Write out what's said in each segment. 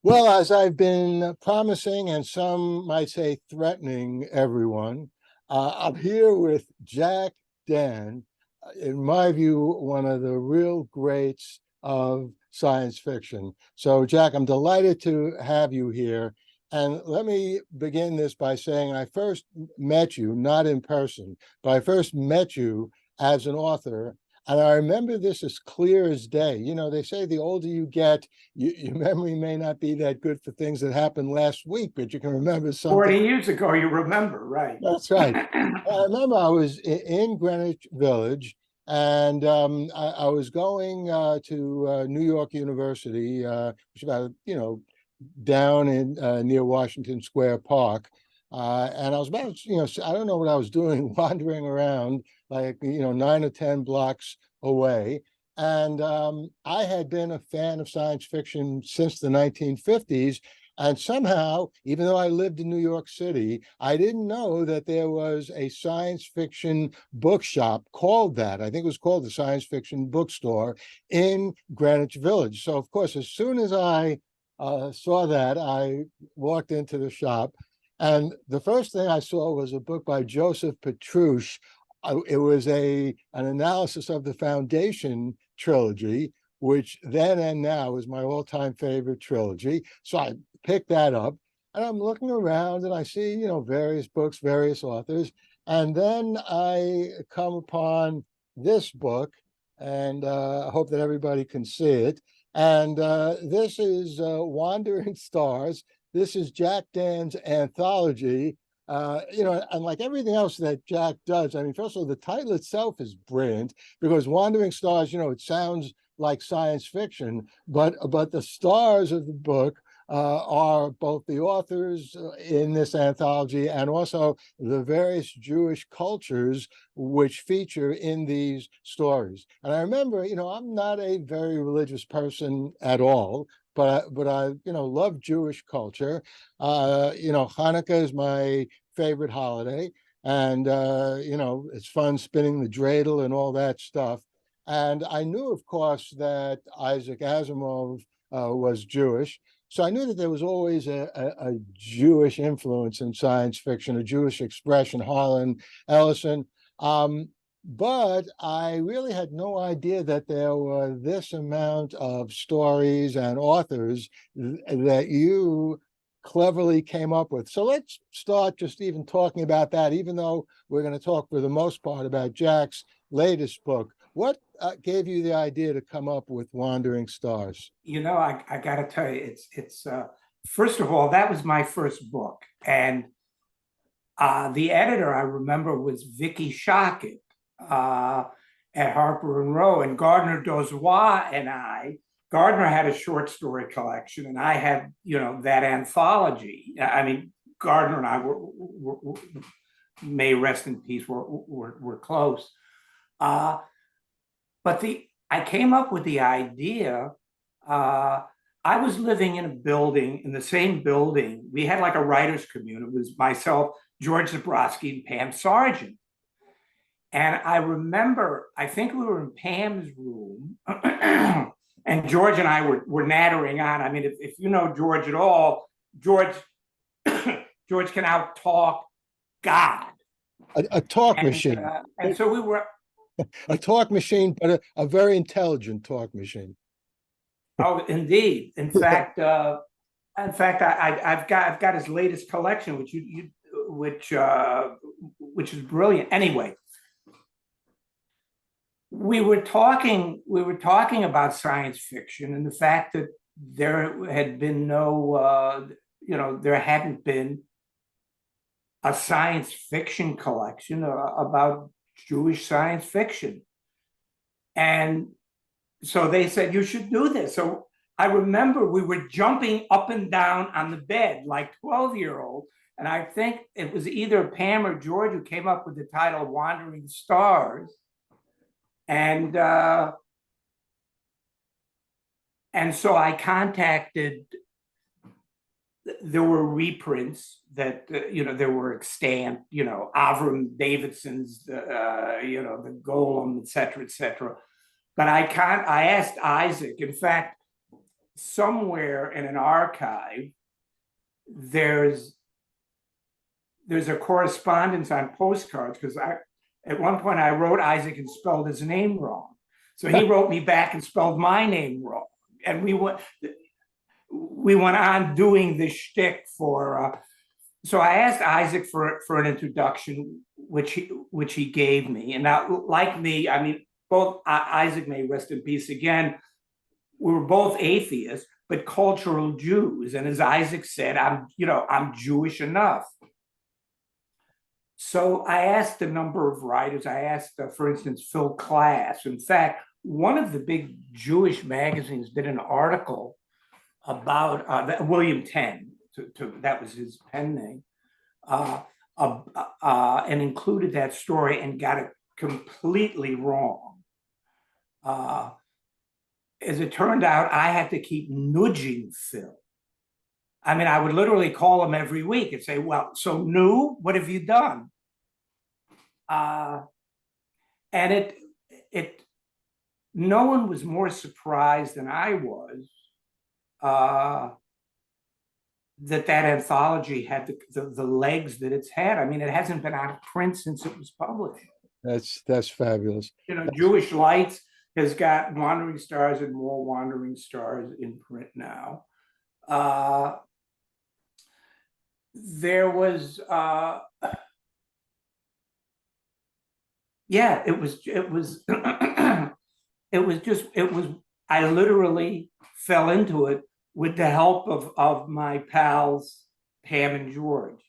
Well, as I've been promising, and some might say threatening everyone, I'm here with Jack Dann, in my view, one of the real greats of science fiction. So, Jack, I'm delighted to have you here. And let me begin this by saying I first met you, not in person, but I first met you as an author. And I remember this as clear as day. You know, they say the older you get, your memory may not be that good for things that happened last week, but you can remember 40 something. years ago, you remember, right? That's right. I remember I was in Greenwich Village, and I was going to New York University, which is about, down in near Washington Square Park. And I was about, I don't know what I was doing, wandering around like, 9 or 10 blocks away. And I had been a fan of science fiction since the 1950s. And somehow, even though I lived in New York City, I didn't know that there was a science fiction bookshop called that. I think it was called the Science Fiction Bookstore in Greenwich Village. So, of course, as soon as I saw that, I walked into the shop, and the first thing I saw was a book by Joseph Petrush. It was an analysis of the Foundation trilogy, which then and now is my all-time favorite trilogy. So I picked that up, and I'm looking around, and I see, various books, various authors, and then I come upon this book, and I hope that everybody can see it. And this is Wandering Stars. This is Jack Dann's anthology. And like everything else that Jack does, I mean, first of all, the title itself is brilliant because Wandering Stars, it sounds like science fiction, but the stars of the book are both the authors in this anthology and also the various Jewish cultures which feature in these stories. And I remember, I'm not a very religious person at all, but I love Jewish culture. Hanukkah is my favorite holiday, and it's fun spinning the dreidel and all that stuff. And I knew, of course, that Isaac Asimov was Jewish. So I knew that there was always a Jewish influence in science fiction, a Jewish expression, Harlan Ellison. But I really had no idea that there were this amount of stories and authors that you cleverly came up with. So let's start just even talking about that, even though we're going to talk for the most part about Jack's latest book. What gave you the idea to come up with Wandering Stars? I got to tell you, it's first of all, that was my first book, and the editor I remember was Vicky Shockett at Harper and Row, and Gardner Dozois and I. Gardner had a short story collection, and I had that anthology. I mean, Gardner and I were may rest in peace. We're close. But I came up with the idea. I was living in a building, in the same building. We had like a writer's commune. It was myself, George Zabrowski, and Pam Sargent. And I remember, I think we were in Pam's room, and George and I were nattering on. I mean, if you know George at all, George George can out talk God. A talk And machine. so we were. A talk machine, but a very intelligent talk machine. Oh, indeed. In fact, I've got his latest collection, which is brilliant. Anyway, we were talking about science fiction and the fact that there had been there hadn't been a science fiction collection about Jewish science fiction. And so they said, you should do this. So I remember we were jumping up and down on the bed like 12-year-olds. And I think it was either Pam or George who came up with the title Wandering Stars. And so I contacted, there were reprints that, there were extant, Avram Davidson's, the Golem, et cetera, et cetera. But I asked Isaac, in fact, somewhere in an archive, there's a correspondence on postcards, because at one point I wrote Isaac and spelled his name wrong. So he wrote me back and spelled my name wrong. And we went on doing this shtick for, so I asked Isaac for an introduction, which he gave me. And now, like me, I mean, both Isaac, may rest in peace again, we were both atheists, but cultural Jews. And as Isaac said, I'm Jewish enough. So I asked a number of writers. I asked, for instance, Phil Klass. In fact, one of the big Jewish magazines did an article about William Tenn, that was his pen name, and included that story and got it completely wrong. As it turned out, I had to keep nudging Phil. I mean, I would literally call him every week and say, well, so new, what have you done? And no one was more surprised than I was that anthology had the legs that it's had. I mean, it hasn't been out of print since it was published. That's fabulous. Jewish Lights has got Wandering Stars and more Wandering Stars in print now. There was, yeah, it was, I literally fell into it with the help of my pals, Pam and George.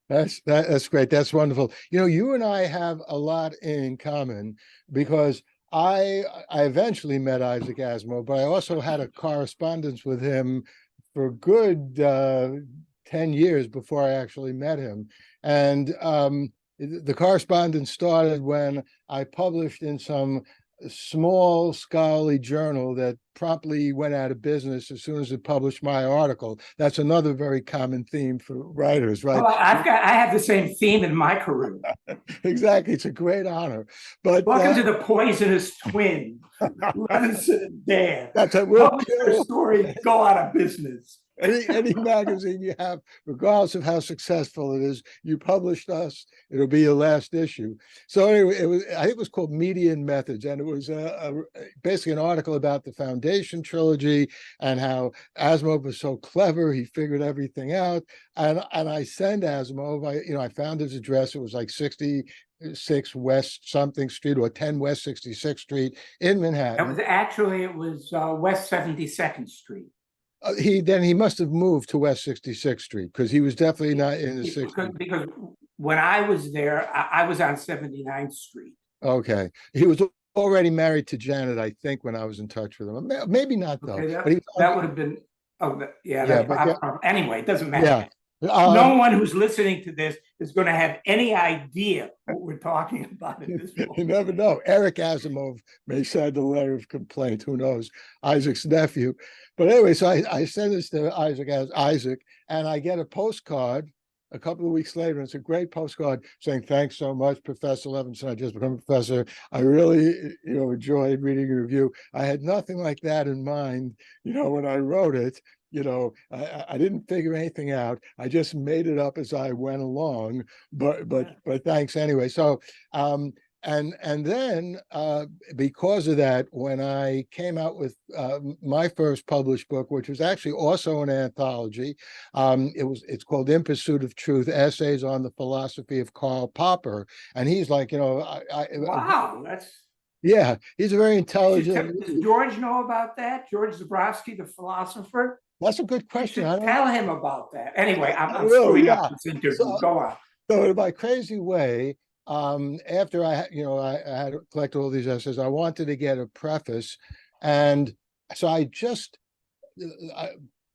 That's great. That's wonderful. You and I have a lot in common, because I eventually met Isaac Asimov, but I also had a correspondence with him for a good 10 years before I actually met him. And the correspondence started when I published in some small scholarly journal that promptly went out of business as soon as it published my article. That's another very common theme for writers, right? Well, I have the same theme in my career. Exactly. It's a great honor. But welcome to the Poisonous Twin, Levinson and Dan. That's a publish your story, go out of business. Any magazine you have, regardless of how successful it is, you published us, it'll be your last issue. So anyway, I think it was called Median Methods, and it was basically an article about the Foundation trilogy and how Asimov was so clever, he figured everything out. And I sent Asimov, I found his address. It was like 66 West something Street, or 10 West 66th Street in Manhattan. It was West 72nd Street. He must have moved to West 66th Street, because he was definitely not in the 60s. Because when I was there, I was on 79th Street. Okay. He was already married to Janet, I think, when I was in touch with him. Maybe not, though. Okay, that would have been, anyway, it doesn't matter. Yeah. No one who's listening to this is going to have any idea what we're talking about at this point. You never know. Eric Asimov may send a letter of complaint. Who knows? Isaac's nephew. But anyway, so I send this to Isaac, and I get a postcard a couple of weeks later. And it's a great postcard saying, "Thanks so much, Professor Levinson. I just become a professor. I really, enjoyed reading your review." I had nothing like that in mind, when I wrote it. I didn't figure anything out. I just made it up as I went along, but thanks anyway. So, and then because of that, when I came out with my first published book, which was actually also an anthology, it's called In Pursuit of Truth: Essays on the Philosophy of Karl Popper. And he's like, wow, yeah, he's a very intelligent. Does George know about that? George Zabrowski, the philosopher? That's a good question. Tell him about that. Anyway, I'm screwing up this interview. Go on. So in my crazy way, after I had collected all these essays, I wanted to get a preface. And so I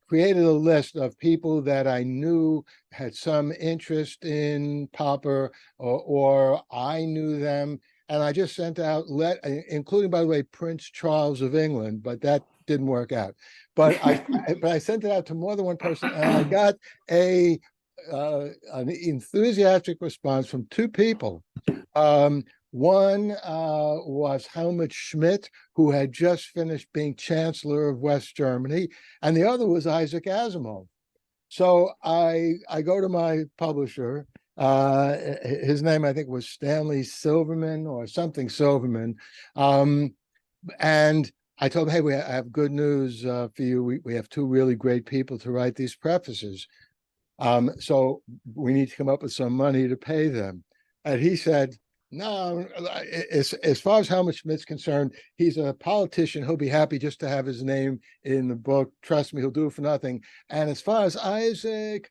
created a list of people that I knew had some interest in Popper, or I knew them. And I just sent out, including, by the way, Prince Charles of England, but that didn't work out. But I sent it out to more than one person, and I got an enthusiastic response from two people. One was Helmut Schmidt, who had just finished being Chancellor of West Germany, and the other was Isaac Asimov. So I go to my publisher. His name, I think, was Stanley Silverman or something Silverman. And I told him, hey, I have good news for you. We have two really great people to write these prefaces. So we need to come up with some money to pay them. And he said, no, as far as Helmut Schmidt's concerned, he's a politician. He'll be happy just to have his name in the book. Trust me, he'll do it for nothing. And as far as Isaac,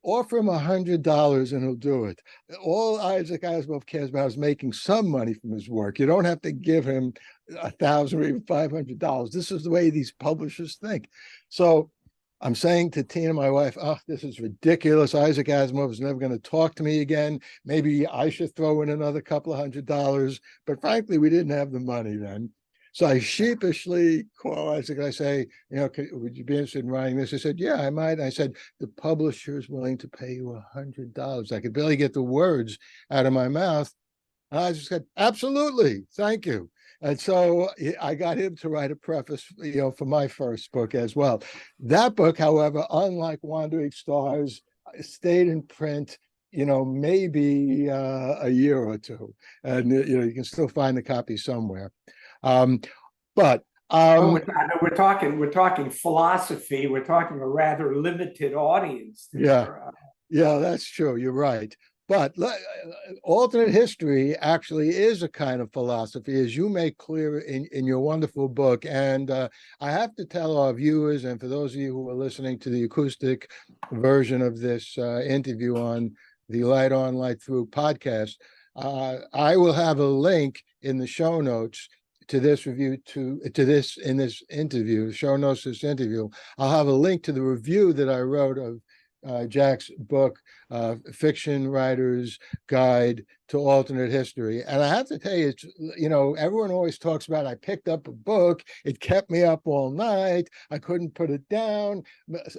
offer him $100 and he'll do it. All Isaac Asimov cares about is making some money from his work. You don't have to give him $1,000 or even $500. This is the way these publishers think. So I'm saying to Tina, my wife, oh, this is ridiculous. Isaac Asimov is never going to talk to me again. Maybe I should throw in another couple of $100. But frankly, we didn't have the money then. So I sheepishly call Isaac and I say, would you be interested in writing this? He said, yeah, I might. And I said, the publisher is willing to pay you $100. I could barely get the words out of my mouth. And I just said, absolutely, thank you. And so I got him to write a preface, for my first book as well. That book, however, unlike Wandering Stars, stayed in print, maybe a year or two. And, you can still find the copy somewhere. But we're talking philosophy. We're talking a rather limited audience there. Yeah, that's true. You're right. But alternate history actually is a kind of philosophy, as you make clear in your wonderful book. And I have to tell our viewers, and for those of you who are listening to the acoustic version of this interview on the Light On, Light Through podcast, I will have a link in the show notes to this review, to this in this interview, show notes this interview. I'll have a link to the review that I wrote of Jack's book, Fiction Writer's Guide to Alternate History. And I have to tell you, it's, everyone always talks about, I picked up a book, it kept me up all night, I couldn't put it down.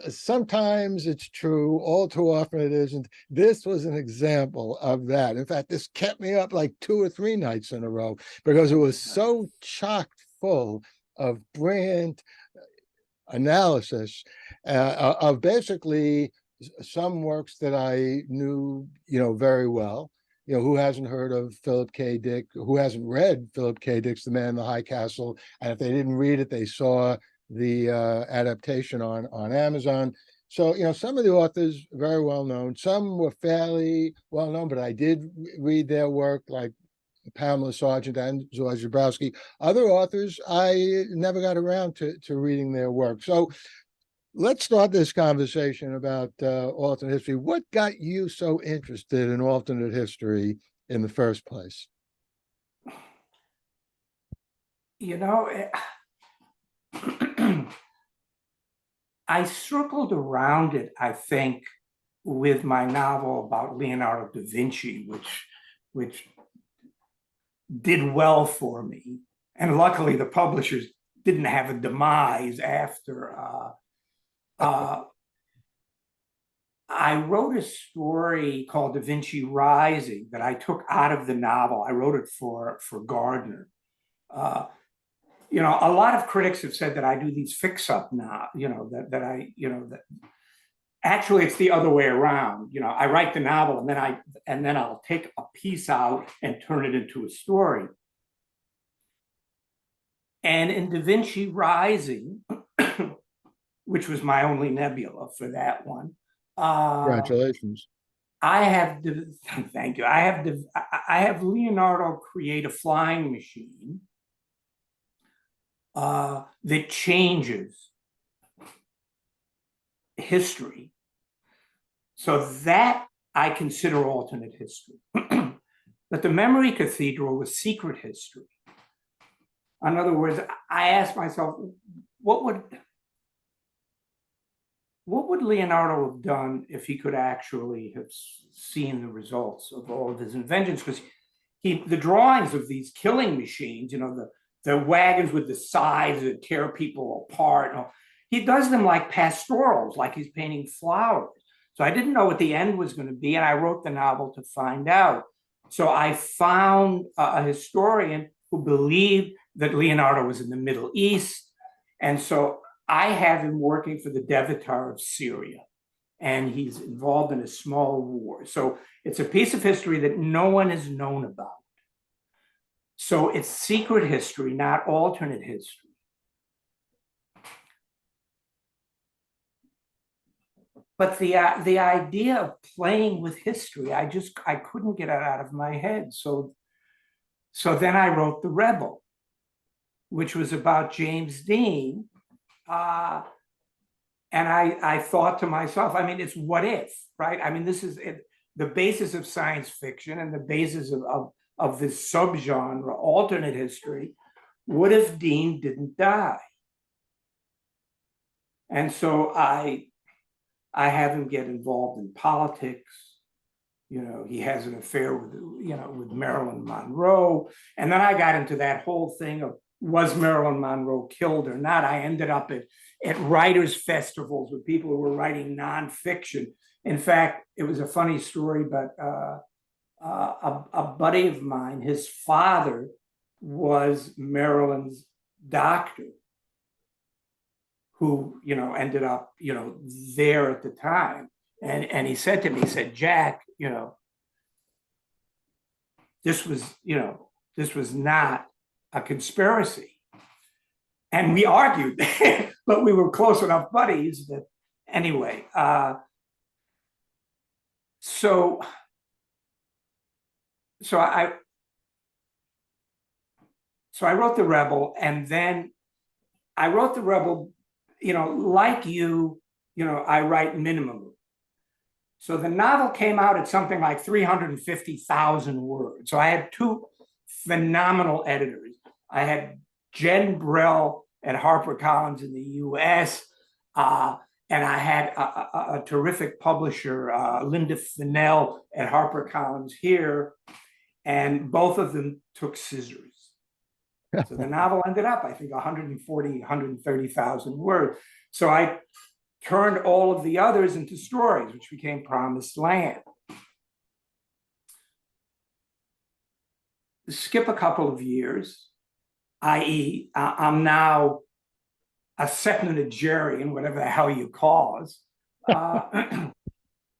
Sometimes it's true, all too often it isn't. This was an example of that. In fact, this kept me up like 2 or 3 nights in a row because it was so chock full of brilliant analysis of basically some works that I knew, very well. Who hasn't heard of Philip K. Dick? Who hasn't read Philip K. Dick's The Man in the High Castle? And if they didn't read it, they saw the adaptation on Amazon. So, some of the authors very well known. Some were fairly well known, but I did read their work, like Pamela Sargent and George Zabrowski. Other authors, I never got around to reading their work. So let's start this conversation about alternate history. What got you so interested in alternate history in the first place? I circled around it, I think, with my novel about Leonardo da Vinci, which did well for me. And luckily, the publishers didn't have a demise after. I wrote a story called Da Vinci Rising that I took out of the novel. I wrote it for Gardner. A lot of critics have said that I do these fix-up now, that actually it's the other way around. I write the novel and then I'll take a piece out and turn it into a story. And in Da Vinci Rising, which was my only nebula for that one. Congratulations. Thank you. I have Leonardo create a flying machine that changes history. So that I consider alternate history. But the Memory Cathedral was secret history. In other words, I asked myself, what would Leonardo have done if he could actually have seen the results of all of his inventions? Because the drawings of these killing machines, the wagons with the sides that tear people apart, he does them like pastorals, like he's painting flowers. So I didn't know what the end was going to be, and I wrote the novel to find out. So I found a historian who believed that Leonardo was in the Middle East. And so I have him working for the Devatar of Syria, and he's involved in a small war. So it's a piece of history that no one has known about. So it's secret history, not alternate history. But the idea of playing with history, I couldn't get it out of my head. So then I wrote The Rebel, which was about James Dean. And I thought to myself, I mean, it's what if, right? I mean, this is the basis of science fiction and the basis of this subgenre, alternate history. What if Dean didn't die? And so I have him get involved in politics. You know, he has an affair with Marilyn Monroe. And then I got into that whole thing of, was Marilyn Monroe killed or not? I ended up at writers' festivals with people who were writing nonfiction. In fact, it was a funny story, but a buddy of mine, his father was Marilyn's doctor, who, ended up, there at the time. And he said to me, he said, Jack, this was not a conspiracy. And we argued, but we were close enough buddies that anyway. So I wrote The Rebel, and then I wrote The Rebel, like you, I write minimally. So the novel came out at something like 350,000 words. So I had two phenomenal editors. I had Jen Brill at HarperCollins in the US, and I had a terrific publisher, Linda Fennell at HarperCollins here, and both of them took scissors. So the novel ended up, I think, 140, 130,000 words. So I turned all of the others into stories, which became Promised Land. Skip a couple of years, i.e., I'm now a septuagenarian, whatever the hell you call us. And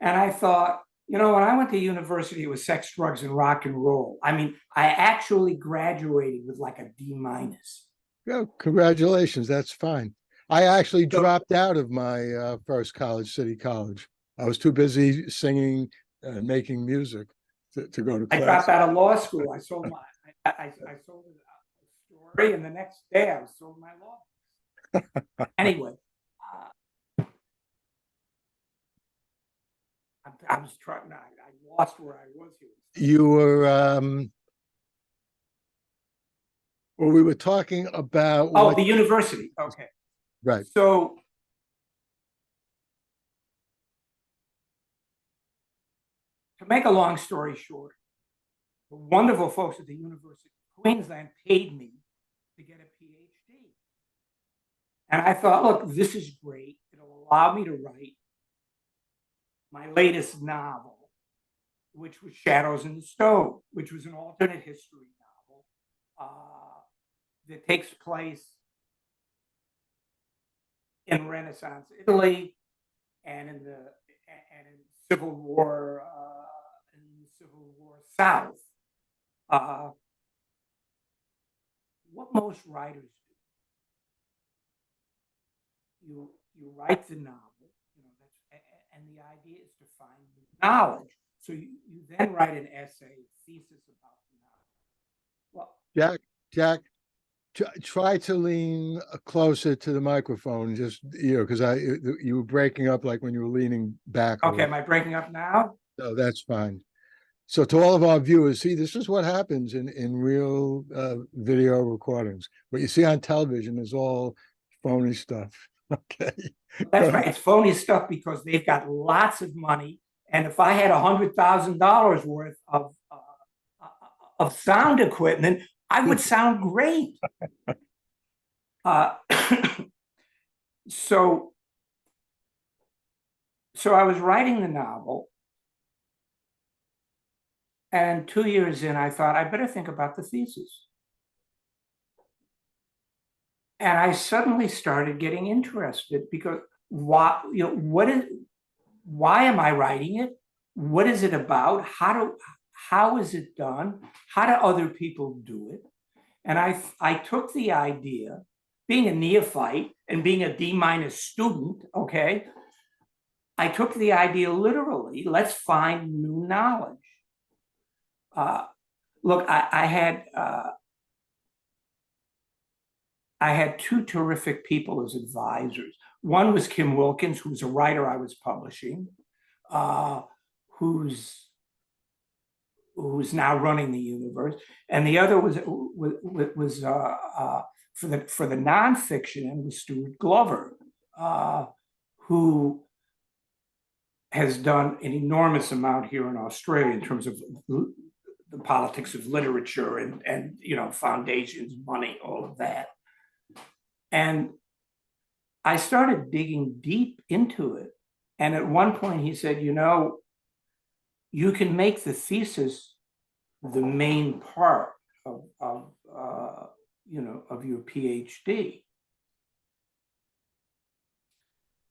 I thought, when I went to university, it was sex, drugs, and rock and roll. I mean, I actually graduated with like a D minus. Yeah, congratulations. That's fine. I actually dropped out of my first college, City College. I was too busy singing and making music to go to class. I dropped out of law school. I sold I sold a story, and the next day I was sold my law. Anyway, I was trying. I lost where I was here. You were. Well, we were talking about. Oh, the university. Okay. Right. So to make a long story short, the wonderful folks at the University of Queensland paid me to get a PhD. And I thought, look, this is great. It'll allow me to write my latest novel, which was Shadows in the Stove, which was an alternate history novel that takes place in Renaissance Italy and in Civil War South. What most writers do, you write the novel, and the idea is to find the knowledge. So you then write an essay, thesis about the novel. Well, Jack, try to lean closer to the microphone, just because you were breaking up like when you were leaning back. Okay, am I breaking up now? No, that's fine. So to all of our viewers, see, this is what happens in real video recordings. What you see on television is all phony stuff. Okay. That's right. It's phony stuff because they've got lots of money. And if I had $100,000 worth of sound equipment, I would sound great. So I was writing the novel, And 2 years in, I thought, I better think about the thesis. And I suddenly started getting interested because why am I writing it? What is it about? How is it done? How do other people do it? And I took the idea, being a neophyte and being a D- student, okay, I took the idea literally. Let's find new knowledge. Look, I had two terrific people as advisors. One was Kim Wilkins, who was a writer I was publishing, who's now running the universe, and the other was for the nonfiction, and was Stuart Glover, who has done an enormous amount here in Australia in terms of the politics of literature and foundations, money, all of that. And I started digging deep into it. And at one point he said, you can make the thesis the main part of your PhD.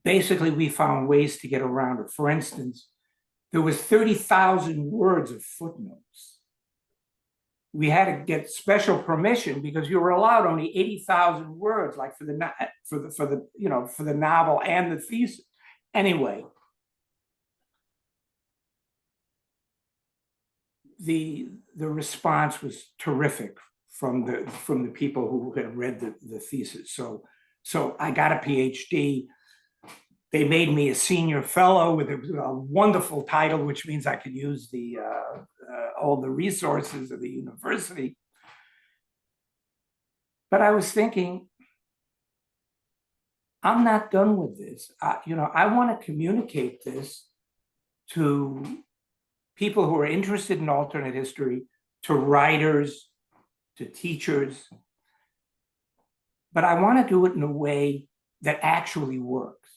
Basically, we found ways to get around it. For instance, there was 30,000 words of footnotes. We had to get special permission because you were allowed only 80,000 words, like for the novel and the thesis. Anyway, the response was terrific from the people who had read the thesis. So I got a PhD. They made me a senior fellow with a wonderful title, which means I could use all the resources of the university. But I was thinking, I'm not done with this. I want to communicate this to people who are interested in alternate history, to writers, to teachers. But I want to do it in a way that actually works,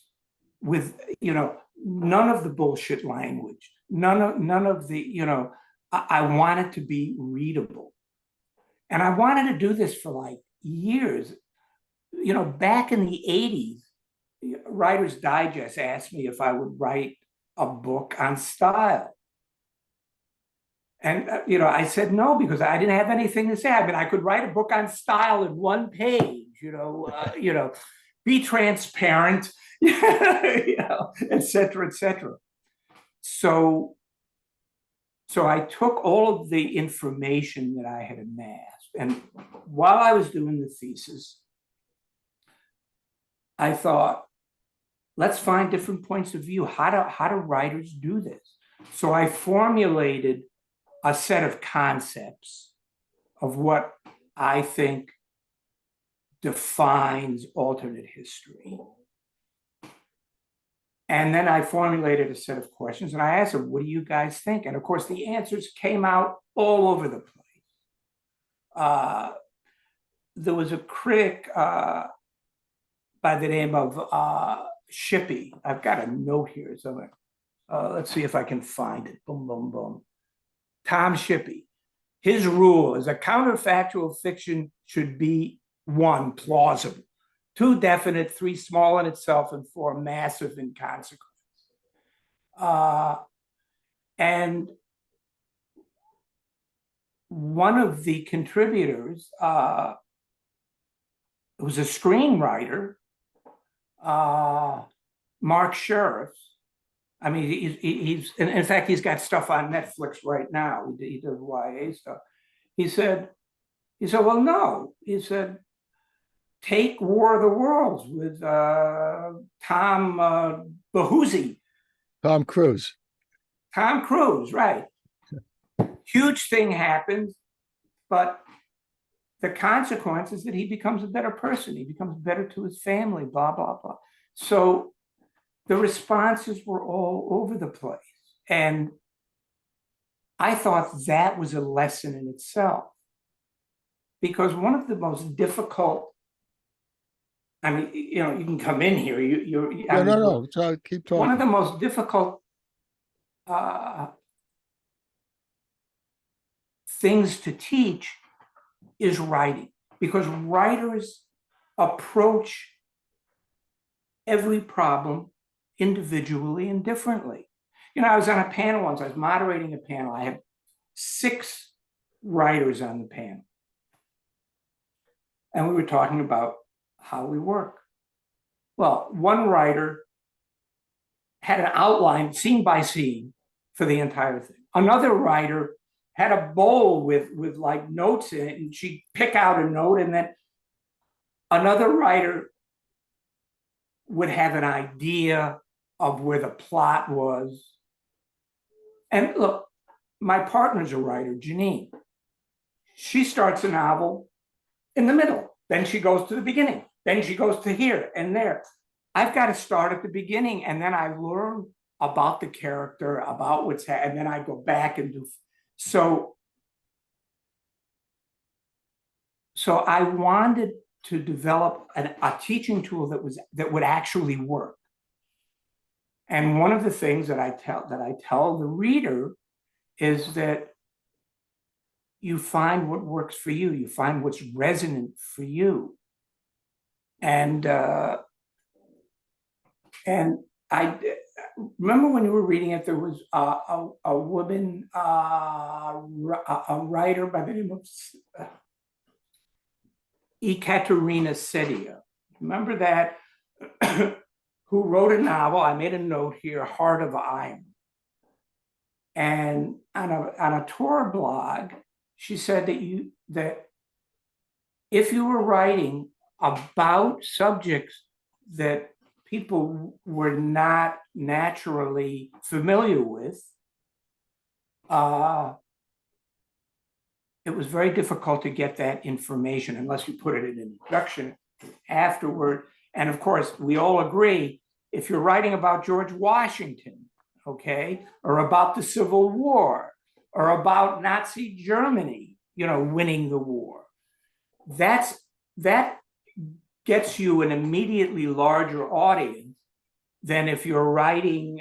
with none of the bullshit language, none of the I want it to be readable. And I wanted to do this for like years. Back in the 80s, Writer's Digest asked me if I would write a book on style. And I said no, because I didn't have anything to say. I mean, I could write a book on style in one page, be transparent, et cetera, et cetera. So I took all of the information that I had amassed, and while I was doing the thesis, I thought, let's find different points of view. How do writers do this? So I formulated a set of concepts of what I think defines alternate history. And then I formulated a set of questions, and I asked them, what do you guys think? And of course, the answers came out all over the place. There was a critic by the name of Shippey. I've got a note here somewhere. Let's see if I can find it. Boom, boom, boom. Tom Shippey. His rule is a counterfactual fiction should be 1, plausible, 2, definite, 3, small in itself, and 4, massive in consequence. And one of the contributors was a screenwriter, Mark Sheriff. I mean, he's in fact, he's got stuff on Netflix right now. He does YA stuff. He said, well, no. He said, take War of the Worlds with Tom Bahuzzi. Tom Cruise. Tom Cruise, right. Huge thing happens, but the consequence is that he becomes a better person. He becomes better to his family, blah, blah, blah. So the responses were all over the place. And I thought that was a lesson in itself. Because one of the most difficult, I mean, you can come in here. No. So keep talking. One of the most difficult things to teach is writing, because writers approach every problem individually and differently. I was on a panel once, I was moderating a panel. I had 6 writers on the panel. And we were talking about how we work. Well, one writer had an outline, scene by scene, for the entire thing. Another writer had a bowl with like notes in it, and she'd pick out a note, and then another writer would have an idea of where the plot was. And look, my partner's a writer, Janine. She starts a novel in the middle, then she goes to the beginning, then she goes to here and there. I've got to start at the beginning, and then I learn about the character, about what's happening, and then I go back and do. So I wanted to develop a teaching tool that would actually work. And one of the things that I tell the reader is that you find what works for you, you find what's resonant for you. And I remember when you were reading it, there was a woman, a writer by the name of Ekaterina Sedia. Remember that? Who wrote a novel? I made a note here, Heart of Iron. And on a Torah blog, she said that if you were writing about subjects that people were not naturally familiar with, it was very difficult to get that information unless you put it in an introduction afterward. And of course, we all agree, if you're writing about George Washington, okay, or about the Civil War, or about Nazi Germany, winning the war, that gets you an immediately larger audience than if you're writing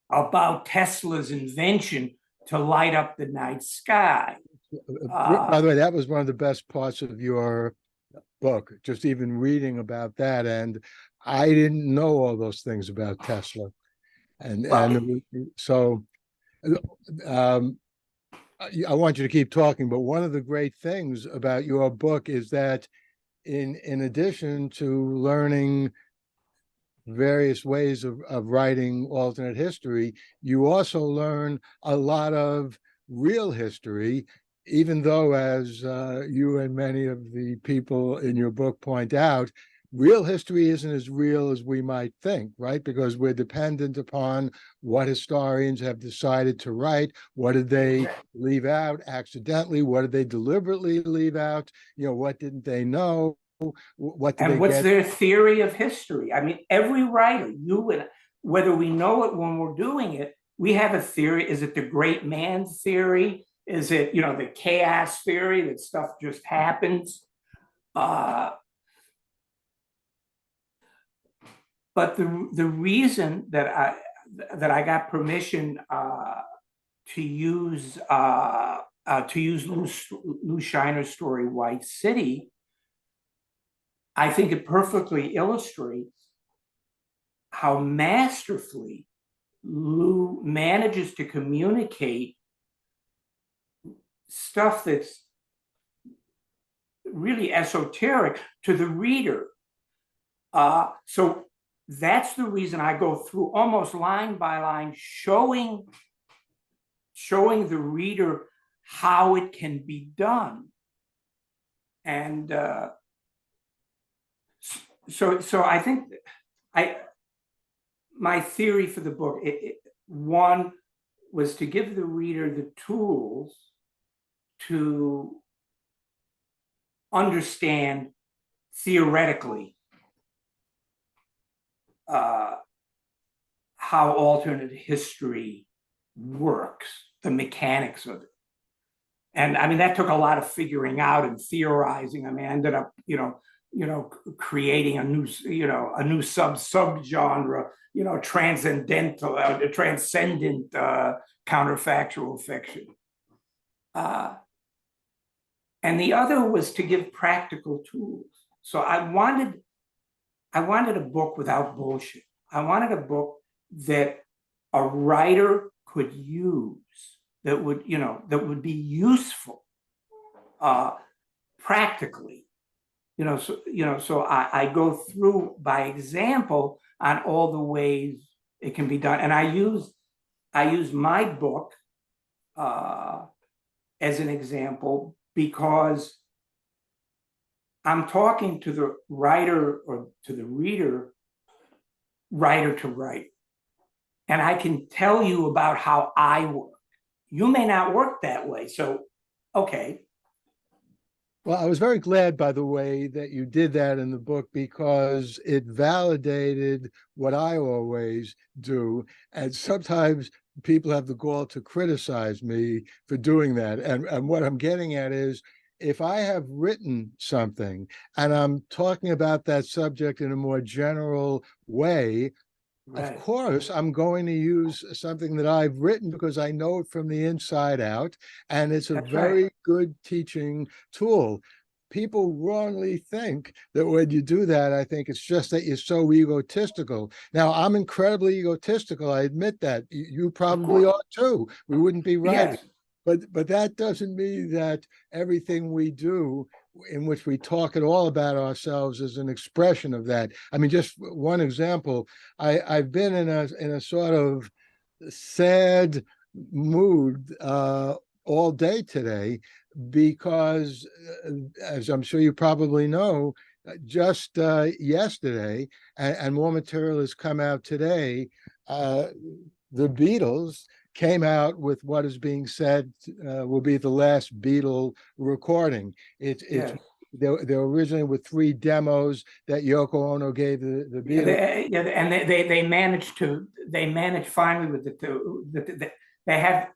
about Tesla's invention to light up the night sky. By the way, that was one of the best parts of your book, just even reading about that. And I didn't know all those things about Tesla. And so I want you to keep talking, but one of the great things about your book is that in addition to learning various ways of writing alternate history, you also learn a lot of real history, even though, as you and many of the people in your book point out, real history isn't as real as we might think, right? Because we're dependent upon what historians have decided to write. What did they leave out accidentally? What did they deliberately leave out? What didn't they know? What's their theory of history? I mean, every writer, whether we know it when we're doing it, we have a theory. Is it the great man theory? Is it, the chaos theory that stuff just happens? But the reason that I got permission to use Lou Shiner's story, White City, I think it perfectly illustrates how masterfully Lou manages to communicate stuff that's really esoteric to the reader. So that's the reason I go through almost line by line, showing the reader how it can be done. And so I think my theory for the book, one was to give the reader the tools to understand theoretically how alternate history works, the mechanics of it. And I mean, that took a lot of figuring out and theorizing. I mean, I ended up, creating a new subgenre, transcendent counterfactual fiction. Uh, and the other was to give practical tools. So I wanted a book without bullshit. I wanted a book that a writer could use, that would be useful uh, practically. So I go through by example on all the ways it can be done, and I use my book uh, as an example because I'm talking to the writer or to the reader, writer to writer. And I can tell you about how I work. You may not work that way. So, okay. Well, I was very glad, by the way, that you did that in the book because it validated what I always do. And sometimes people have the gall to criticize me for doing that. And what I'm getting at is if I have written something and I'm talking about that subject in a more general way, of Right. course, I'm going to use something that I've written because I know it from the inside out, and it's a That's right. very good teaching tool. People wrongly think that when you do that, I think it's just that you're so egotistical. Now, I'm incredibly egotistical. I admit that. You Of probably course. are too. We wouldn't be writing. Yes. But that doesn't mean that everything we do in which we talk at all about ourselves is an expression of that. I mean, just one example, I've been in a sort of sad mood all day today because, as I'm sure you probably know, just yesterday, and more material has come out today. The Beatles came out with what is being said will be the last Beatle recording. It's Yes. there originally were three demos that Yoko Ono gave the Yeah, Beatles. and they managed finally with they have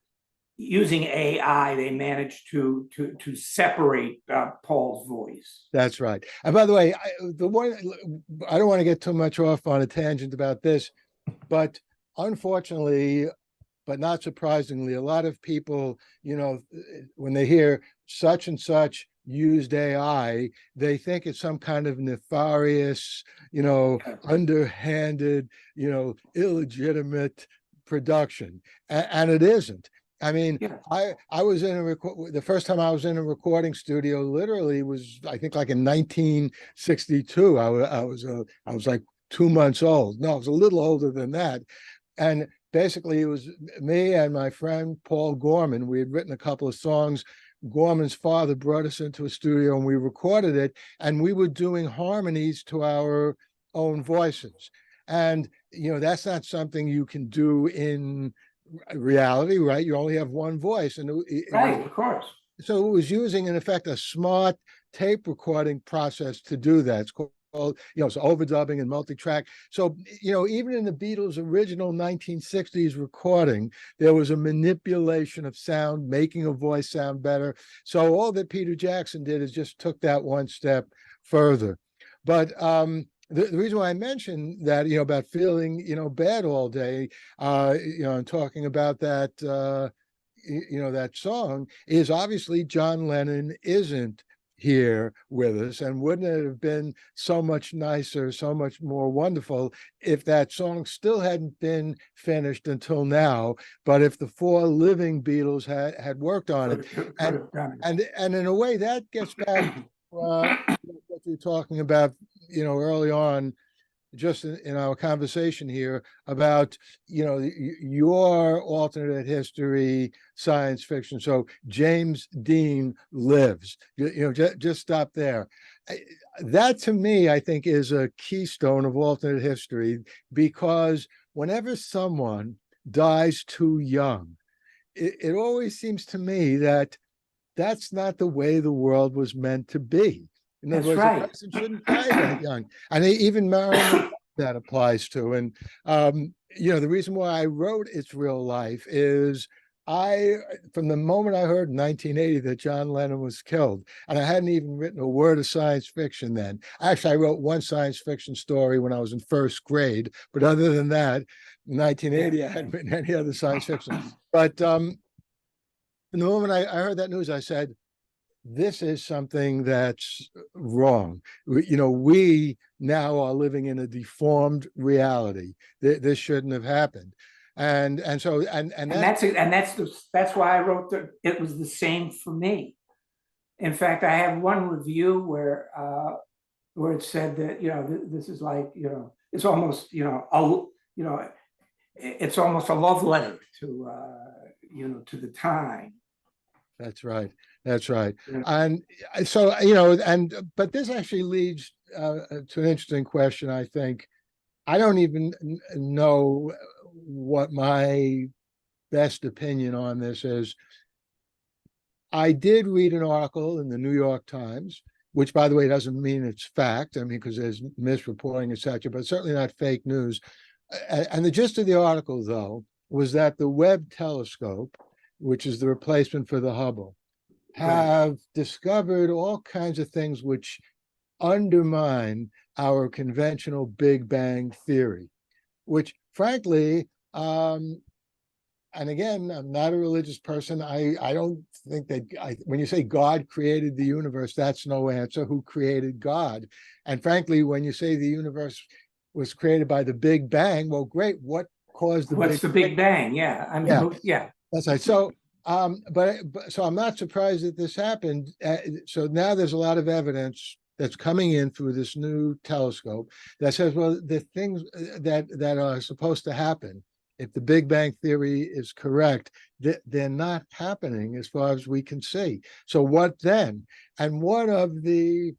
using AI, they managed to separate Paul's voice. That's right. And by the way, I don't want to get too much off on a tangent about this, but unfortunately, but not surprisingly, a lot of people, when they hear such and such used AI, they think it's some kind of nefarious, Yeah. underhanded, illegitimate production, and it isn't. I mean, Yeah. I was in the first time I was in a recording studio literally was I think like in 1962. I was like 2 months old. No, I was a little older than that, and basically it was me and my friend Paul Gorman. We had written a couple of songs. Gorman's father brought us into a studio and we recorded it, and we were doing harmonies to our own voices. And that's not something you can do in reality, right? You only have one voice, and it was Right, of course. so it was using in effect a smart tape recording process to do that. It's called, so overdubbing and multi-track. So, even in the Beatles' original 1960s recording, there was a manipulation of sound, making a voice sound better. So all that Peter Jackson did is just took that one step further. But the reason why I mentioned that, about feeling, bad all day, and talking about that, that song is obviously John Lennon isn't here with us, and wouldn't it have been so much nicer, so much more wonderful if that song still hadn't been finished until now, but if the four living Beatles had worked on it. Could and have done and in a way that gets back to what you're talking about, early on, just in our conversation here about your alternate history science fiction. So James Dean lives. Just stop there. That to me, I think, is a keystone of alternate history, because whenever someone dies too young, it it always seems to me that that's not the way the world was meant to be. In other That's words, a right. person shouldn't die that young. And even Marilyn that applies to. And the reason why I wrote It's Real Life is from the moment I heard in 1980 that John Lennon was killed, and I hadn't even written a word of science fiction then. Actually, I wrote one science fiction story when I was in first grade, but other than that, in Yeah. 1980, I hadn't written any other science fiction. But And the moment I heard that news, I said, this is something that's wrong. We now are living in a deformed reality. This shouldn't have happened. And so and And that's that's why I wrote it was the same for me. In fact, I have one review where it said that this is like it's almost it's almost a love letter to to the time. That's right. That's right. You know, And so, but this actually leads to an interesting question, I think. I don't even know what my best opinion on this is. I did read an article in the New York Times, which, by the way, doesn't mean it's fact. I mean, because there's misreporting, etc., but certainly not fake news. And the gist of the article, though, was that the Webb telescope, which is the replacement for the Hubble, right. have discovered all kinds of things which undermine our conventional Big Bang theory, which, frankly, and again, I'm not a religious person. I don't think that when you say God created the universe, that's no answer. Who created God? And frankly, when you say the universe was created by the Big Bang, well, great. What caused the What's Big the Bang? Big Bang? Yeah, I Yeah, mean, yeah, that's right. So, but so I'm not surprised that this happened. So now there's a lot of evidence that's coming in through this new telescope that says, well, the things that are supposed to happen, if the Big Bang theory is correct, they're not happening as far as we can see. So what then? And one of the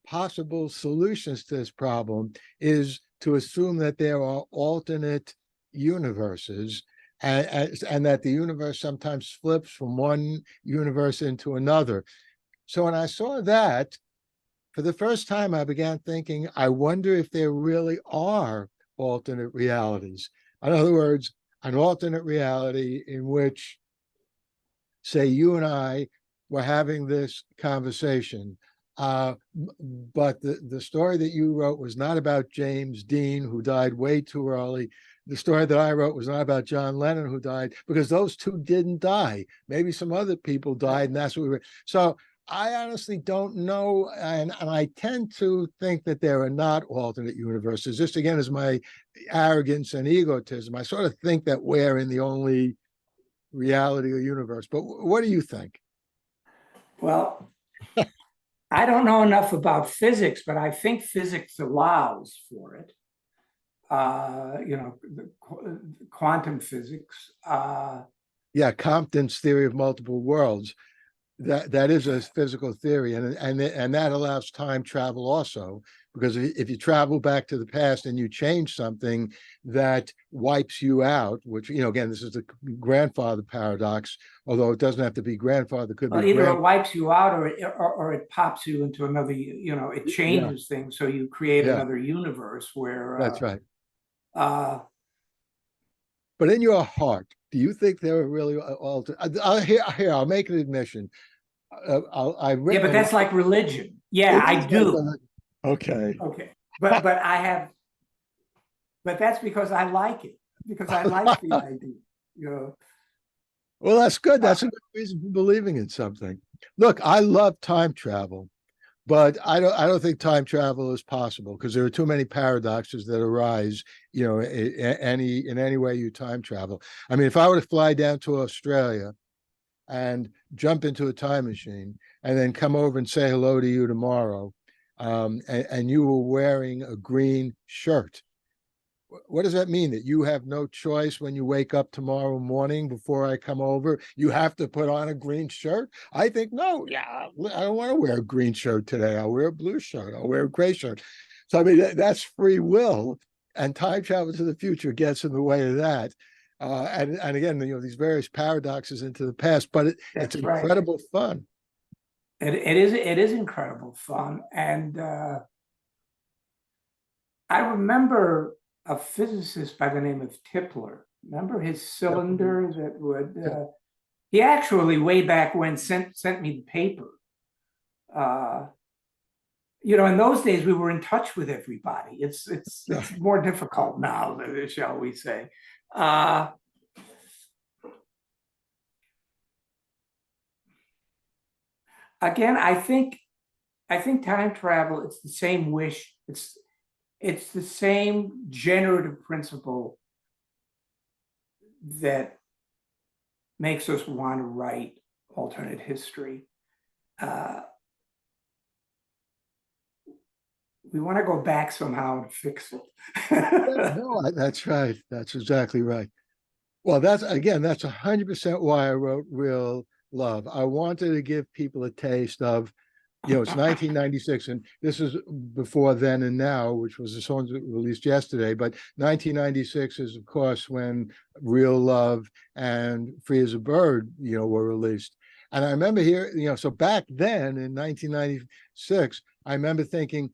possible solutions to this problem is to assume that there are alternate universes and that the universe sometimes flips from one universe into another. So when I saw that, for the first time, I began thinking, I wonder if there really are alternate realities. In other words, an alternate reality in which, say, you and I were having this conversation, but the story that you wrote was not about James Dean, who died way too early. The story that I wrote was not about John Lennon, who died, because those two didn't die. Maybe some other people died, and that's what we were. So I honestly don't know. And I tend to think that there are not alternate universes. This, again, is my arrogance and egotism. I sort of think that we're in the only reality or universe. But what do you think? well, I don't know enough about physics, but I think physics allows for it. Quantum physics. Yeah, Compton's theory of multiple worlds. That is a physical theory, and that allows time travel also, because if you travel back to the past and you change something that wipes you out, which again, this is the grandfather paradox, although it doesn't have to be grandfather, could be Well, either grand. it wipes you out or it pops you into another, it Yeah, changes things. So you create yeah, another universe that's right. uh, But in your heart, do you think there are really altered? Here, I'll make an admission. I've yeah, written but a lot. that's like religion. Yeah, It I is like do. okay. Okay. But I have, but that's because I like it, because I like the idea, you know. Well, that's good. Uh, That's a good reason for believing in something. Look, I love time travel, but I don't think time travel is possible because there are too many paradoxes that arise, in any way you time travel. I mean, if I were to fly down to Australia and jump into a time machine and then come over and say hello to you tomorrow, and you were wearing a green shirt, what does that mean? That you have no choice when you wake up tomorrow morning before I come over? You have to put on a green shirt? I think, no, yeah, I don't want to wear a green shirt today. I'll wear a blue shirt. I'll wear a gray shirt. So, I mean, that's free will. And time travel to the future gets in the way of that. And again, these various paradoxes into the past, but it's that's right. incredible fun. It is incredible fun. And I remember a physicist by the name of Tipler. Remember his cylinder that would, he actually way back when sent me the paper. Uh, in those days we were in touch with everybody. It's more difficult now, shall we say. Uh, again, I think time travel, it's the same wish. It's the same generative principle that makes us want to write alternate history. Uh, we want to go back somehow and fix it. Yeah, no, that's right. That's exactly right. Well, that's 100% why I wrote Real Love. I wanted to give people a taste of, it's 1996, and this is before Then and Now, which was the song released yesterday. But 1996 is, of course, when Real Love and Free as a Bird, were released. And I remember here, so back then in 1996, I remember thinking,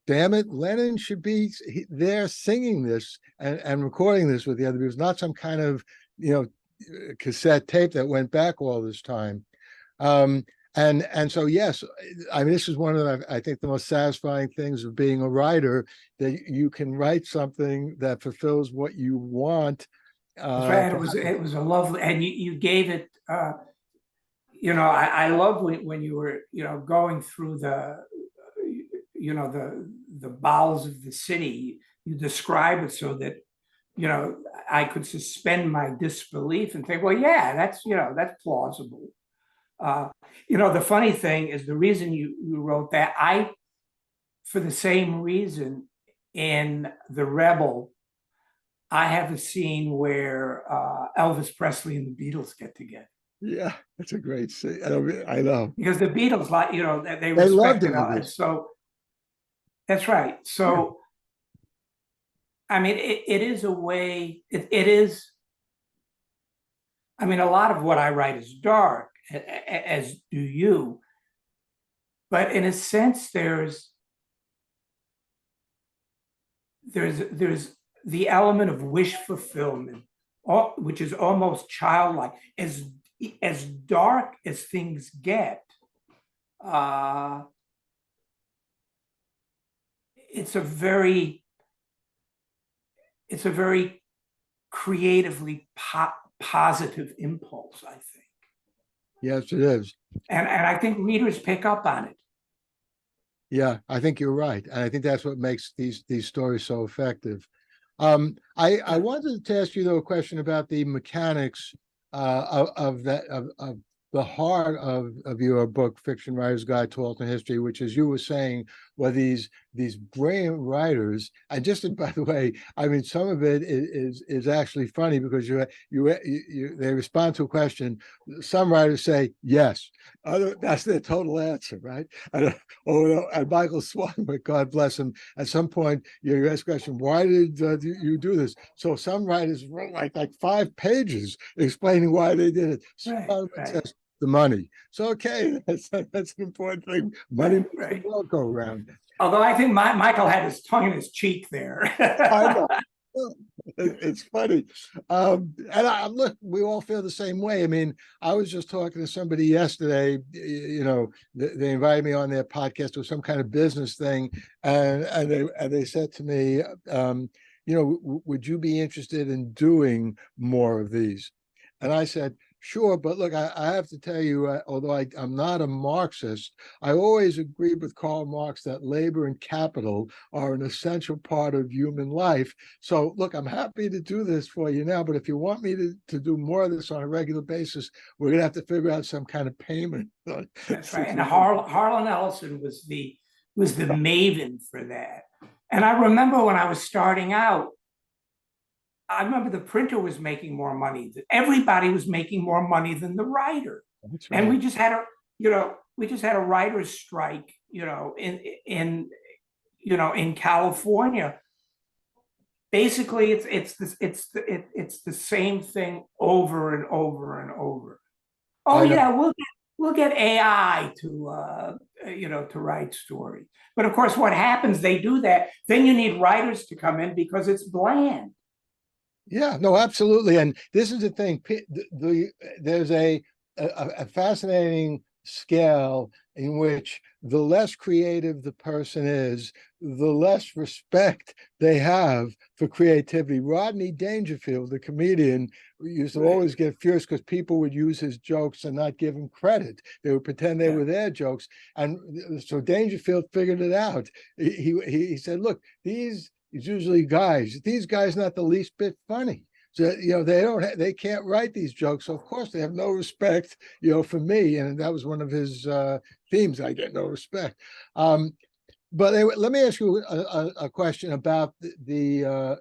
damn it, Lennon should be there singing this and recording this with the other people, not some kind of, cassette tape that went back all this time. And so, yes, I mean, this is one of the, I think, the most satisfying things of being a writer, that you can write something that fulfills what you want. That's right. It was a lovely, and you gave it. I love when you were going through the bowels of the city. You describe it so that I could suspend my disbelief and think, well, yeah, that's plausible. The funny thing is, the reason you wrote that, for the same reason, in The Rebel, I have a scene where Elvis Presley and the Beatles get together. Yeah, that's a great scene. I know. Because the Beatles, like, they They loved respected Elvis. us. So that's right. So, I mean, it is a way, it is, I mean, a lot of what I write is dark, as do you. But in a sense, there's the element of wish fulfillment, which is almost childlike. As dark as things get, it's a very creatively positive impulse, I think. Yes, it is. And I think readers pick up on it. Yeah, I think you're right. And I think that's what makes these stories so effective. I wanted to ask you, though, a question about the mechanics of the heart of your book, Fiction Writer's Guide to Alternate History, which, as you were saying, were these brilliant writers. And just, by the way, I mean, some of it is actually funny, because they respond to a question. Some writers say yes, that's their total answer, right? And Michael Swanwick, God bless him, at some point you ask the question, why did you do this? So some writers wrote like 5 pages explaining why they did it. Right. The money. So, okay, that's an important thing. Money makes Right. the world go round. Although I think Michael had his tongue in his cheek there. I know. It's funny. And look, we all feel the same way. I mean, I was just talking to somebody yesterday, they invited me on their podcast with some kind of business thing. And they said to me, would you be interested in doing more of these? And I said, sure, but look, I have to tell you, although I'm not a Marxist, I always agreed with Karl Marx that labor and capital are an essential part of human life. So, look, I'm happy to do this for you now, but if you want me to do more of this on a regular basis, we're going to have to figure out some kind of payment. That's right. And Harlan Ellison was the maven for that. And I remember when I was starting out, I remember the printer was making more money. Everybody was making more money than the writer. That's right. And we just had a writer's strike, in California. Basically, it's the same thing over and over and over. Oh yeah, we'll get AI to write stories. But of course, what happens? They do that. Then you need writers to come in because it's bland. Yeah, no, absolutely. And this is the thing. There's a fascinating scale in which the less creative the person is, the less respect they have for creativity. Rodney Dangerfield, the comedian, used to always get furious because people would use his jokes and not give him credit. They would pretend they were their jokes. And so Dangerfield figured it out. He said, look, these usually guys, these guys not the least bit funny. So, they can't write these jokes. So of course they have no respect, for me. And that was one of his themes. I get no respect. But anyway, let me ask you a question about the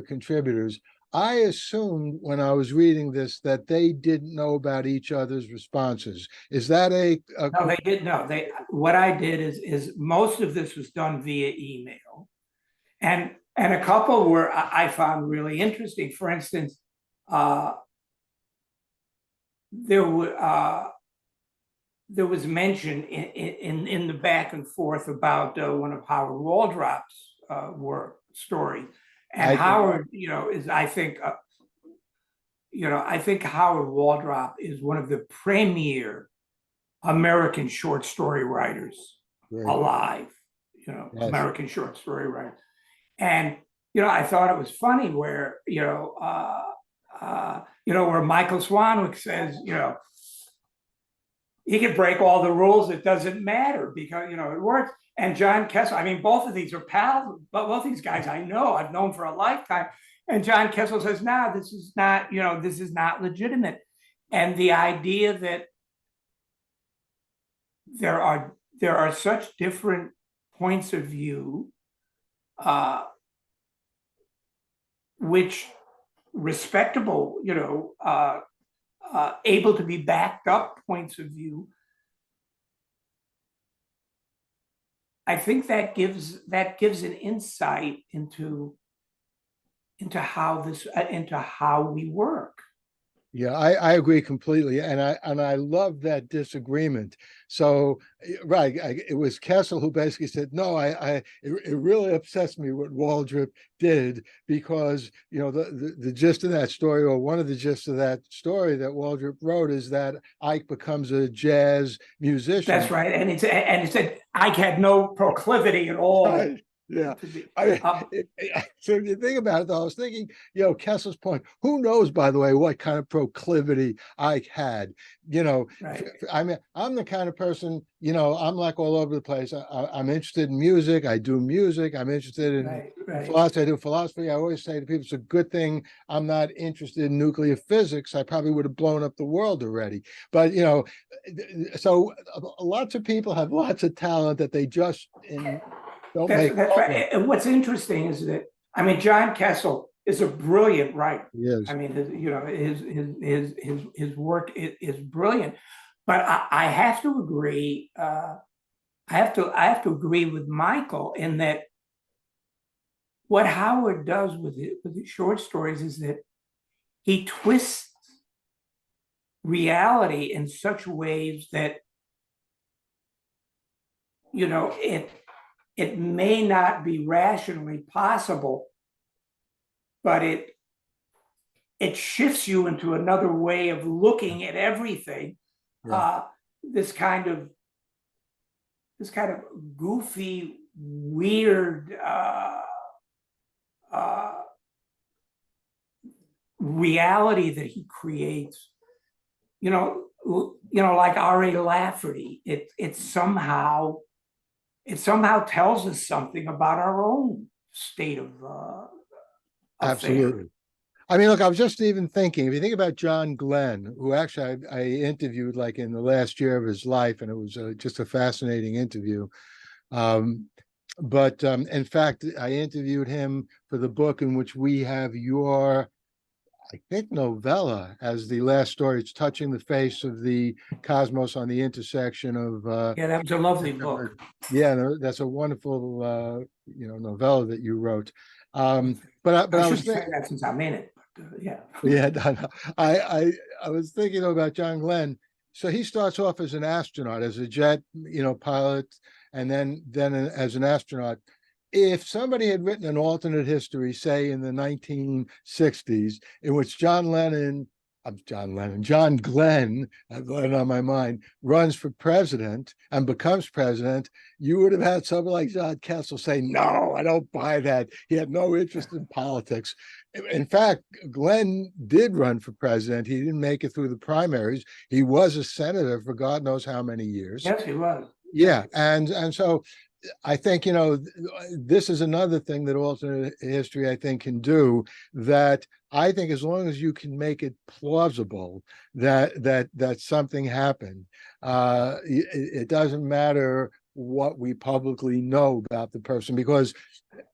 contributors. I assumed when I was reading this that they didn't know about each other's responses. Is that No, they did no. What I did is most of this was done via email, and a couple were I found really interesting. For instance, there were there was mention in the back and forth about one of Howard Waldrop's work story, and Howard, is I think Howard Waldrop is one of the premier American short story writers alive. Yes. American short story writers, and I thought it was funny where where Michael Swanwick says he can break all the rules. It doesn't matter because, it works. And John Kessel, I mean, both of these are pals, but both these guys I've known for a lifetime. And John Kessel says, no, this is not, this is not legitimate. And the idea that there are such different points of view, which respectable, able to be backed up points of view. I think that gives an insight into how we work. Yeah, I agree completely, and I love that disagreement. So, right, it was Kessel who basically said, "No, it really upsets me what Waldrop did because the gist of that story, or one of the gists of that story that Waldrop wrote, is that Ike becomes a jazz musician." That's right, and it said Ike had no proclivity at all. Right. Yeah. So if you think about it, though, I was thinking, Kessel's point, who knows, by the way, what kind of proclivity Ike had, right. I mean, I'm the kind of person, I'm like all over the place. I'm interested in music. I do music. I'm interested in philosophy. I do philosophy. I always say to people, it's a good thing I'm not interested in nuclear physics. I probably would have blown up the world already. But, so lots of people have lots of talent that they just That's right. And what's interesting is that John Kessel is a brilliant writer. Yes. I mean, his work is brilliant. But I have to agree. I have to agree with Michael in that what Howard does with his short stories is that he twists reality in such ways that it may not be rationally possible, but it shifts you into another way of looking at everything. Yeah. This kind of goofy, weird reality that he creates. Like R.A. Lafferty. It somehow tells us something about our own state of absolutely. I mean, look, I was just even thinking, if you think about John Glenn, who actually I interviewed like in the last year of his life, and it was just a fascinating interview. But in fact, I interviewed him for the book in which we have your, I think, novella as the last story. It's Touching the Face of the Cosmos on the Intersection of yeah, that was a lovely book. Yeah, that's a wonderful novella that you wrote. But I was saying that since I'm in it. Yeah. I was thinking about John Glenn. So he starts off as an astronaut, as a jet, pilot, and then as an astronaut. If somebody had written an alternate history, say in the 1960s, in which John Lennon John Lennon, John Glenn, Glenn on my mind, runs for president and becomes president, you would have had someone like John Kessel say, no, I don't buy that. He had no interest in politics. In fact, Glenn did run for president. He didn't make it through the primaries. He was a senator for God knows how many years. Yes, he was. Yeah. And so I think, this is another thing that alternate history, I think, can do, that I think as long as you can make it plausible that something happened, it doesn't matter what we publicly know about the person, because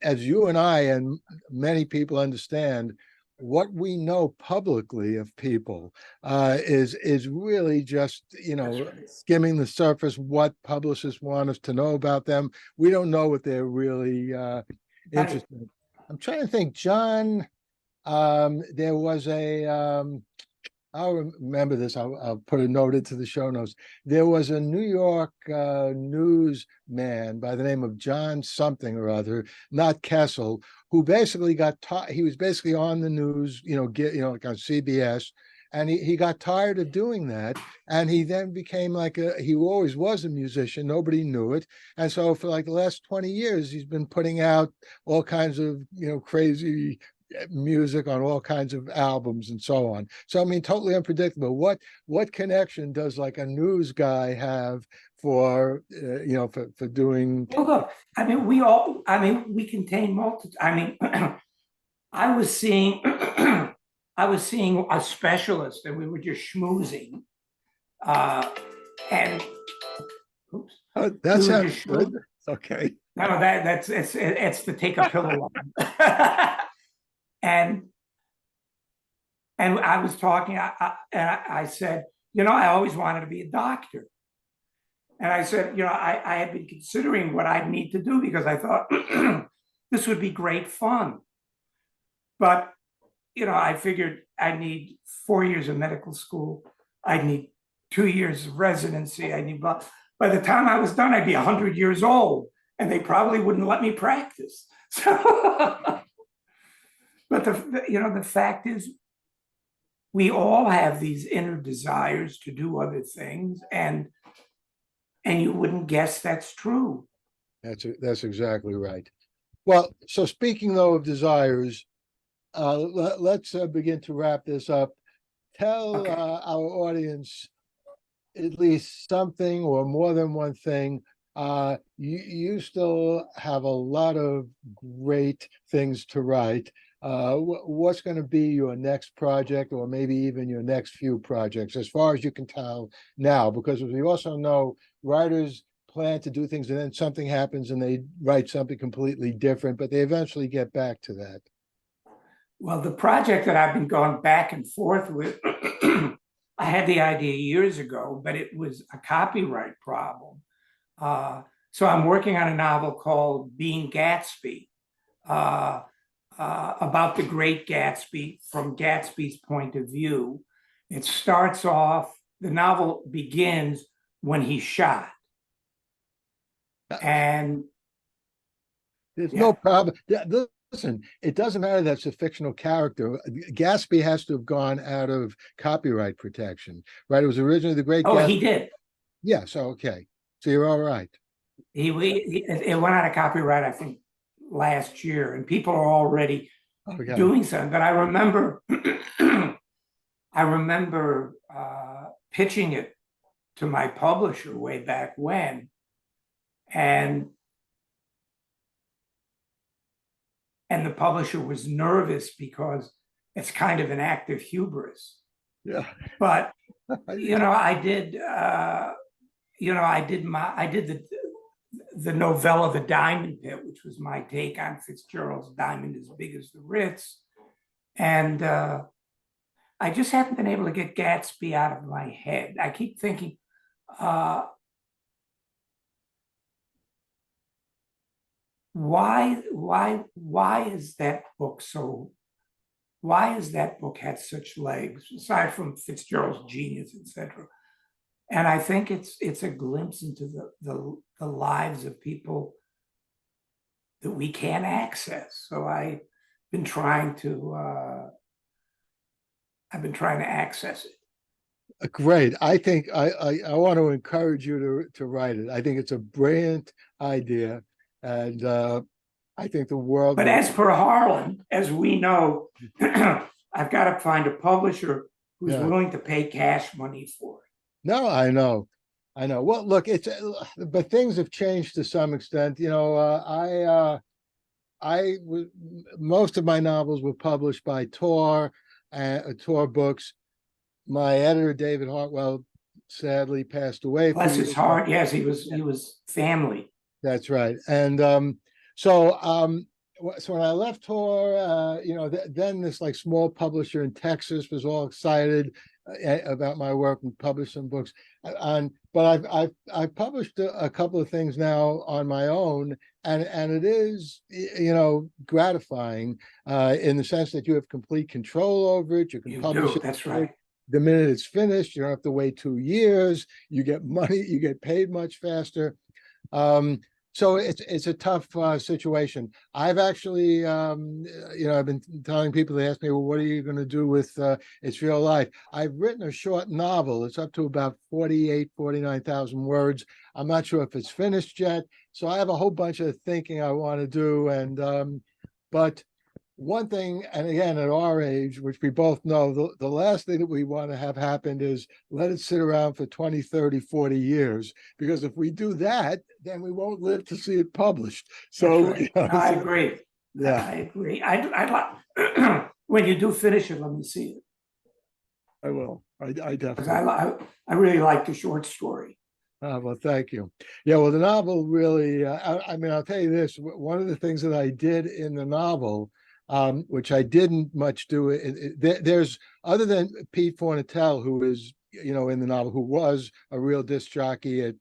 as you and I and many people understand, what we know publicly of people is really just Right. skimming the surface. What publicists want us to know about them, we don't know what they're really Right. interested in. I'm trying to think, John. There was a I'll remember this. I'll put a note into the show notes. There was a New York newsman by the name of John something or other, not Kessel, who basically got taught. He was basically on the news, like on CBS, and he got tired of doing that, and he then became like he always was a musician. Nobody knew it, and so for like the last 20 years, he's been putting out all kinds of crazy music on all kinds of albums and so on. So I mean, totally unpredictable. What connection does like a news guy have for for doing? Well, look, we contain multitude. I was seeing, I was seeing a specialist, and we were just schmoozing, and oops, Oh, we that were sounds just good. schmoozing. Okay. No, that's it's the take a pillow line. and and I was talking, I said, I always wanted to be a doctor. And I said, I had been considering what I'd need to do because I thought this would be great fun. But, I figured I need 4 years of medical school. I need 2 years of residency. By the time I was done, I'd be 100 years old, and they probably wouldn't let me practice. So, but the fact is, we all have these inner desires to do other things, and you wouldn't guess that's true. That's exactly right. Well, so speaking though of desires, let's begin to wrap this up. Tell Okay. our audience at least something or more than one thing. You still have a lot of great things to write. What's going to be your next project, or maybe even your next few projects, as far as you can tell now? Because we also know writers plan to do things and then something happens and they write something completely different, but they eventually get back to that. Well, the project that I've been going back and forth with, I had the idea years ago, but it was a copyright problem. So I'm working on a novel called Being Gatsby, about the great Gatsby from Gatsby's point of view. It starts off, the novel begins when he's shot. And There's yeah. no problem. Listen, it doesn't matter that's a fictional character. Gatsby has to have gone out of copyright protection, right? It was originally the Great Oh, Gatsby. he did. Yeah, so okay. So you're all right. It went out of copyright, I think, last year, and people are already Okay. doing something. But I remember, pitching it to my publisher way back when, and the publisher was nervous because it's kind of an act of hubris. Yeah. But I did. I did the novella The Diamond Pit, which was my take on Fitzgerald's Diamond as Big as the Ritz. And I just haven't been able to get Gatsby out of my head. I keep thinking, why is that book so, why has that book had such legs, aside from Fitzgerald's genius, etc.? And I think it's a glimpse into the lives of people that we can't access. So I've been trying to I've been trying to access it. Great. I think I want to encourage you to write it. I think it's a brilliant idea, and I think the world But would. as per Harlan, as we know, I've got to find a publisher who's Yeah. willing to pay cash money for it. No, I know. I know. Well, look, it's but things have changed to some extent. I was most of my novels were published by Tor, Tor Books. My editor, David Hartwell, sadly passed away a few Bless his years ago. heart. Yes, he was family. That's right. And so when I left Tor, then this like small publisher in Texas was all excited about my work and published some books. But I've published a couple of things now on my own, and it is gratifying in the sense that you have complete control over it. You can You publish do. it That's right. the minute it's finished. You don't have to wait 2 years. You get money. You get paid much faster. Um, so it's a tough situation. I've actually, I've been telling people, they ask me, well, what are you going to do with It's Real Life? I've written a short novel. It's up to about 49,000 words. I'm not sure if it's finished yet. So I have a whole bunch of thinking I want to do. But one thing, and again, at our age, which we both know, the last thing that we want to have happen is let it sit around for 20, 30, 40 years. Because if we do that, then we won't live to see it published. So, Right. I agree. Yeah. I agree. I'd like when you do finish it, let me see it. I will. I Because definitely. I really like the short story. Well, thank you. Yeah, well, the novel really, I mean, I'll tell you this, one of the things that I did in the novel, which I didn't much do, there's, other than Pete Fornatale, who is, in the novel, who was a real disc jockey at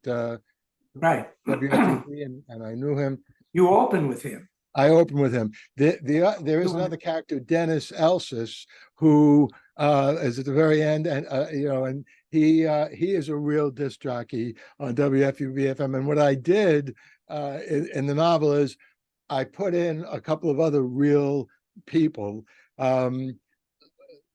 Right. WFTV, and I knew him. You open with him. I opened with him. There is another character, Dennis Elsis, who is at the very end, and and he is a real disc jockey on WFUV-FM. And what I did in the novel is I put in a couple of other real people,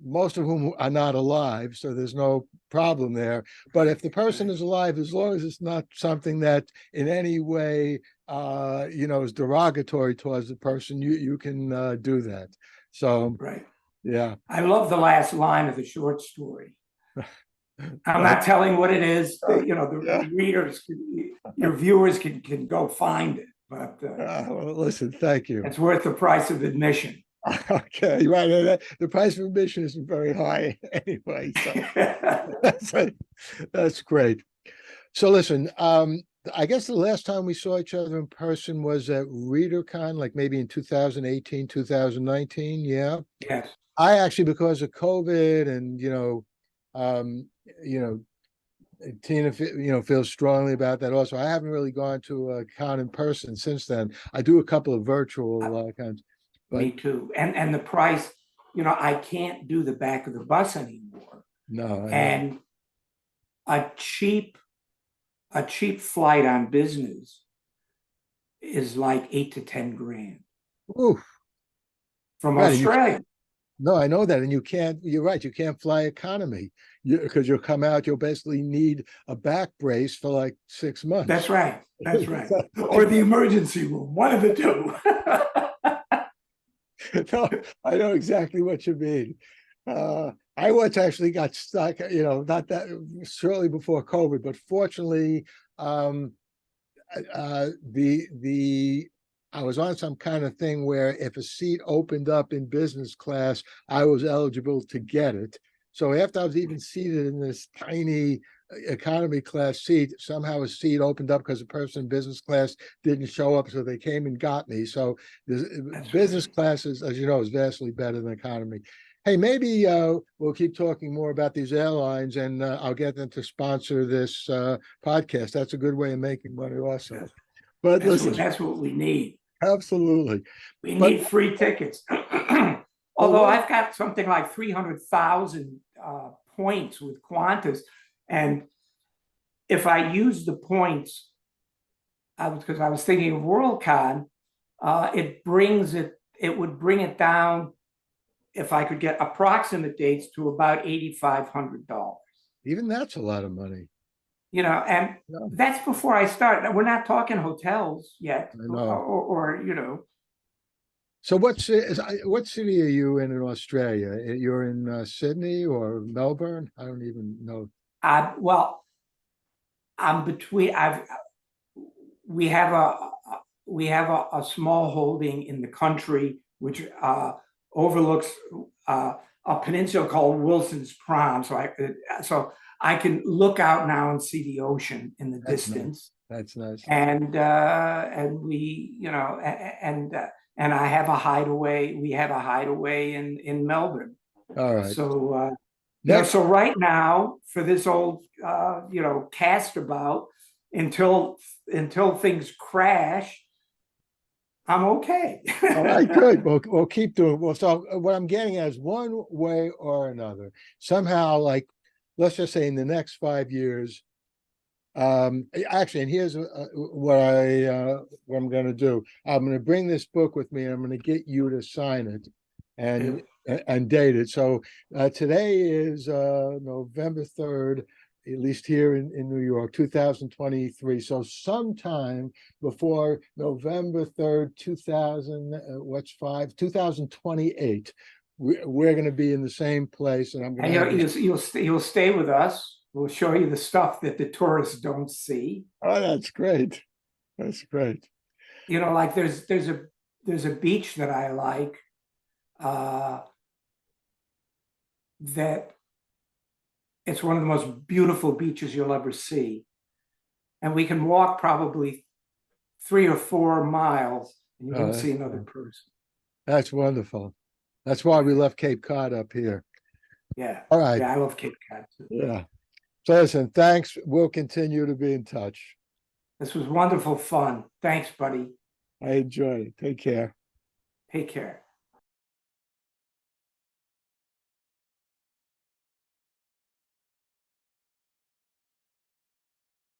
most of whom are not alive, so there's no problem there. But if the person is alive, as long as it's not something that in any way is derogatory towards the person, you can do that. So Right. yeah. I love the last line of the short story. I'm not telling what it is. Yeah. The readers, your viewers can go find it. But Well, listen, thank you. it's worth the price of admission. Okay, right. The price of admission isn't very high anyway, so that's great. So listen, I guess the last time we saw each other in person was at ReaderCon, like maybe in 2018, 2019. Yeah. Yes. I actually, because of COVID and, um, you know, Tina, feels strongly about that also. I haven't really gone to a con in person since then. I do a couple of virtual cons, but Me too. And the price, I can't do the back of the bus anymore. no, I know. And a cheap flight on business is like 8 to 10 grand Oof. from Right, Australia. no, I know that, and you're right. You can't fly economy because you'll come out. You'll basically need a back brace for like 6 months. That's right. That's right. Or the emergency room, one of the two. No, I know exactly what you mean. I once actually got stuck, not that shortly before COVID, but fortunately, the I was on some kind of thing where if a seat opened up in business class, I was eligible to get it. So after I was even seated in this tiny economy class seat, somehow a seat opened up because a person in business class didn't show up, so they came and got me. So business classes, as you know, is vastly better than economy. Hey, maybe we'll keep talking more about these airlines, and I'll get them to sponsor this podcast. That's a good way of making money also. But listen, That's what we need. absolutely. We But need free tickets. Although I've got something like 300,000 points with Qantas, and if I use the points, because I was thinking of WorldCon, it would bring it down if I could get approximate dates, to about $8,500. Even that's a lot of money. And No, that's before I start. We're not talking hotels yet, I know. or. So what city are you in Australia? You're in Sydney or Melbourne? I don't even know. Well, I'm between. We have a small holding in the country which overlooks a peninsula called Wilson's Prom. So I can look out now and see the ocean in the That's nice. distance. That's nice. And we, and I have a hideaway. We have a hideaway in Melbourne. All right. So Next, so right now for this old cast about, until things crash, I'm okay. all right, good. We'll keep doing. Well, so what I'm getting at is one way or another, somehow, like, let's just say in the next 5 years. Actually, and here's what I'm going to do. I'm going to bring this book with me, and I'm going to get you to sign it, and date it. So today is November 3rd, at least here in New York, 2023. So sometime before November 3rd, 2028, we're going to be in the same place, and I'm going to have You'll stay with us. We'll show you the stuff that the tourists don't see. Oh, that's great. That's great. Like there's a beach that I like, that it's one of the most beautiful beaches you'll ever see. And we can walk probably 3 or 4 miles and you Oh, won't see another person. That's wonderful. That's why we left Cape Cod up here. Yeah. All right. Yeah, I love Cape Cod too. Yeah. So listen, thanks. We'll continue to be in touch. This was wonderful fun. Thanks, buddy. I enjoyed it. Take care. Take care.